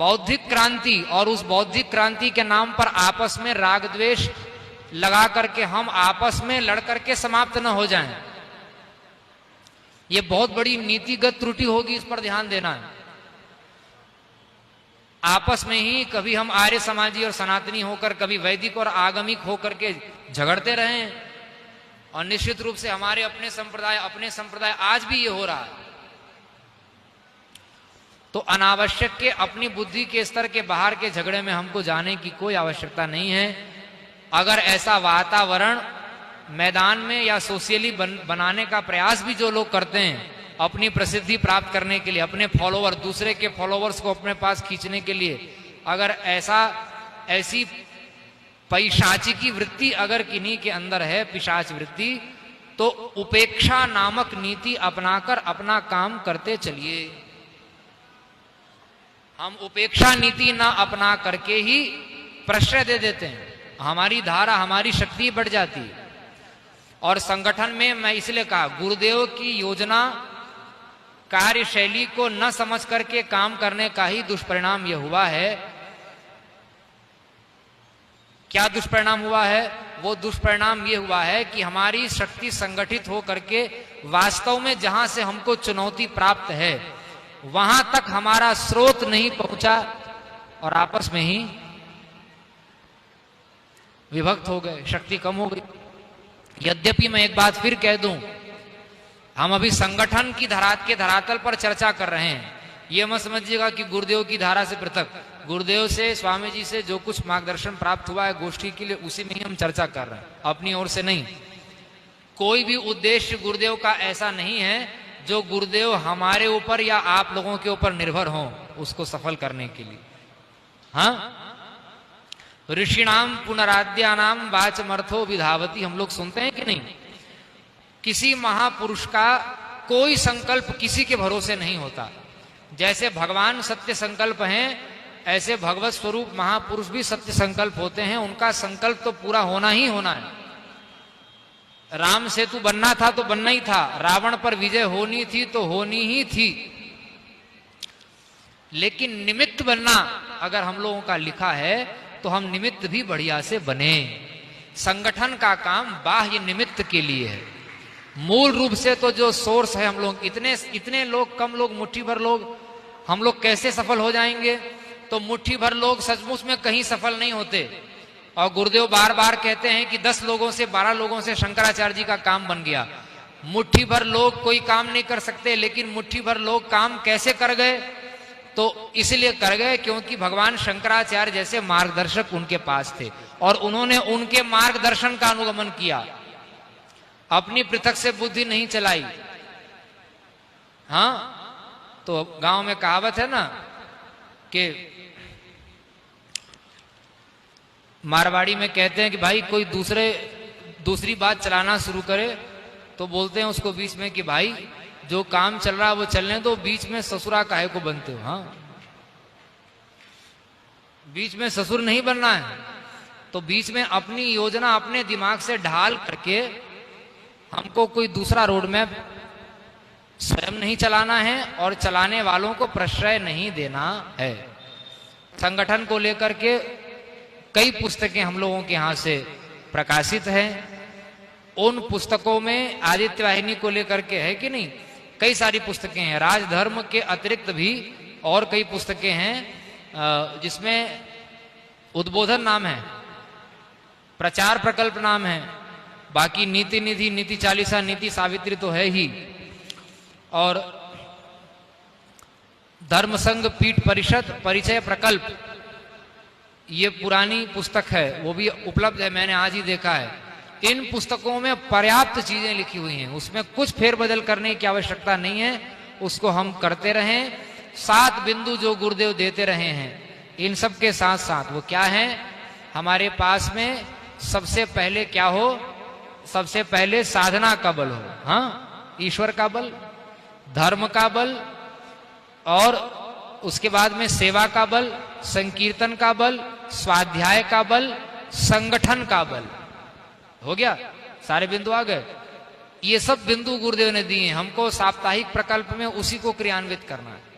बौद्धिक क्रांति, और उस बौद्धिक क्रांति के नाम पर आपस में राग द्वेष लगा करके हम आपस में लड़ करके समाप्त न हो जाएं। ये बहुत बड़ी नीतिगत त्रुटि होगी, इस पर ध्यान देना है। आपस में ही कभी हम आर्य समाजी और सनातनी होकर, कभी वैदिक और आगमिक होकर के झगड़ते रहे, और निश्चित रूप से हमारे अपने संप्रदाय आज भी ये हो रहा है। तो अनावश्यक के अपनी बुद्धि के स्तर के बाहर के झगड़े में हमको जाने की कोई आवश्यकता नहीं है। अगर ऐसा वातावरण मैदान में या सोशली बनाने का प्रयास भी जो लोग करते हैं अपनी प्रसिद्धि प्राप्त करने के लिए, अपने फॉलोवर, दूसरे के फॉलोवर्स को अपने पास खींचने के लिए, अगर ऐसी पैशाचिकी वृत्ति अगर किन्हीं के अंदर है, पिशाच वृत्ति, तो उपेक्षा नामक नीति अपनाकर अपना काम करते चलिए। हम उपेक्षा नीति ना अपना करके ही प्रश्रय दे देते हैं, हमारी धारा, हमारी शक्ति बढ़ जाती है। और संगठन में मैं इसलिए कहा, गुरुदेव की योजना कार्यशैली को न समझ करके काम करने का ही दुष्परिणाम यह हुआ है। क्या दुष्परिणाम हुआ है? वो दुष्परिणाम ये हुआ है कि हमारी शक्ति संगठित हो करके वास्तव में जहां से हमको चुनौती प्राप्त है वहां तक हमारा स्रोत नहीं पहुंचा, और आपस में ही विभक्त हो गए, शक्ति कम हो गई। यद्यपि मैं एक बात फिर कह दूं, हम अभी संगठन की धरातल पर चर्चा कर रहे हैं। ये मत समझिएगा कि गुरुदेव की धारा से पृथक, गुरुदेव से, स्वामी जी से जो कुछ मार्गदर्शन प्राप्त हुआ है गोष्ठी के लिए, उसी में ही हम चर्चा कर रहे हैं, अपनी ओर से नहीं। कोई भी उद्देश्य गुरुदेव का ऐसा नहीं है जो गुरुदेव हमारे ऊपर या आप लोगों के ऊपर निर्भर हो उसको सफल करने के लिए। हाँ, ऋषिणाम पुनराद्यानाम वाचमर्थो विधावती, हम लोग सुनते हैं कि नहीं? किसी महापुरुष का कोई संकल्प किसी के भरोसे नहीं होता। जैसे भगवान सत्य संकल्प हैं, ऐसे भगवत स्वरूप महापुरुष भी सत्य संकल्प होते हैं। उनका संकल्प तो पूरा होना ही होना है। राम सेतु बनना था तो बनना ही था, रावण पर विजय होनी थी तो होनी ही थी। लेकिन निमित्त बनना अगर हम लोगों का लिखा है तो हम निमित्त भी बढ़िया से बने। संगठन का काम बाह्य निमित्त के लिए है। मूल रूप से तो जो सोर्स है, हम लोग इतने लोग, कम लोग, मुट्ठी भर लोग, हम लोग कैसे सफल हो जाएंगे? तो मुट्ठी भर लोग सचमुच में कहीं सफल नहीं होते। और गुरुदेव बार बार कहते हैं कि 10 लोगों से, 12 लोगों से शंकराचार्य जी का काम बन गया। मुट्ठी भर लोग कोई काम नहीं कर सकते, लेकिन मुट्ठी भर लोग काम कैसे कर गए? तो इसलिए कर गए क्योंकि भगवान शंकराचार्य जैसे मार्गदर्शक उनके पास थे और उन्होंने उनके मार्गदर्शन का अनुगमन किया, अपनी पृथक से बुद्धि नहीं चलाई। हाँ, तो गांव में कहावत है ना कि मारवाड़ी में कहते हैं कि भाई कोई दूसरी बात चलाना शुरू करे तो बोलते हैं उसको बीच में कि भाई जो काम चल रहा है वो चलने दो, बीच में ससुरा काहे को बनते हो? हाँ, बीच में ससुर नहीं बनना है। तो बीच में अपनी योजना अपने दिमाग से ढाल करके हमको कोई दूसरा रोड मैप स्वयं नहीं चलाना है और चलाने वालों को प्रश्रय नहीं देना है। संगठन को लेकर के कई पुस्तकें हम लोगों के यहाँ से प्रकाशित हैं। उन पुस्तकों में आदित्य वाहिनी को लेकर के है कि नहीं, कई सारी पुस्तकें हैं। राजधर्म के अतिरिक्त भी और कई पुस्तकें हैं जिसमें उद्बोधन नाम है, प्रचार प्रकल्प नाम है, बाकी नीति निधि, नीति चालीसा, नीति सावित्री तो है ही, और धर्म संघ पीठ परिषद परिचय प्रकल्प, ये पुरानी पुस्तक है, वो भी उपलब्ध है, मैंने आज ही देखा है। इन पुस्तकों में पर्याप्त चीजें लिखी हुई हैं, उसमें कुछ फेरबदल करने की आवश्यकता नहीं है, उसको हम करते रहें। 7 बिंदु जो गुरुदेव देते रहे हैं, इन सब के साथ साथ वो क्या है हमारे पास में? सबसे पहले क्या हो? सबसे पहले साधना का बल हो। हाँ, ईश्वर का बल, धर्म का बल, और उसके बाद में सेवा का बल, संकीर्तन का बल, स्वाध्याय का बल, संगठन का बल। हो गया, सारे बिंदु आ गए। ये सब बिंदु गुरुदेव ने दिए, हमको साप्ताहिक प्रकल्प में उसी को क्रियान्वित करना है।